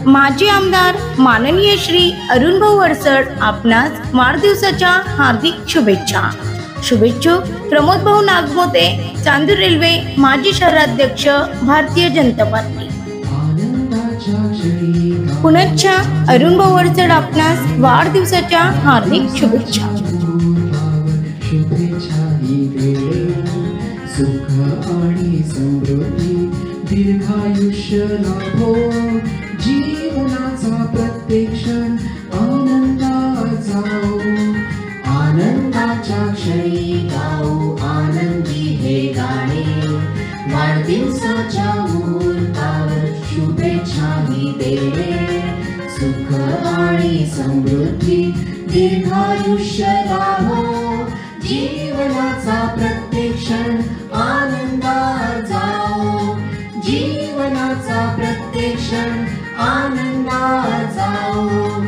माजी आमदार माननीय श्री अरुण भाऊ अडसड आपणास वाढदिवसाच्या हार्दिक शुभेच्छा. शुभेच्छुक प्रमोद भाऊ नागमोते, चांदूर रेल्वे, माजी शहराध्यक्ष, भारतीय जनता पार्टी. पुनश्च अरुण भाऊ अडसड आपणास वाढदिवसाच्या हार्दिक शुभेच्छा. सुख आणि समृद्धी दीर्घायुष्य लाभो, जीवनाचा प्रत्येक क्षण आनंदात जाओ. आनंदाच्या क्षणी गाओ आनंदी हे गाणे, वाढदिवसाच्या मुहूर्तावर शुभेच्छा ही देणे. सुख आणि समृद्धी दीर्घायुष्य लाभो, जीवनाचा प्रत्येक क्षण आनंदात जाओ. जीवनाचा प्रत्येक क्षण आनंदात जाओ.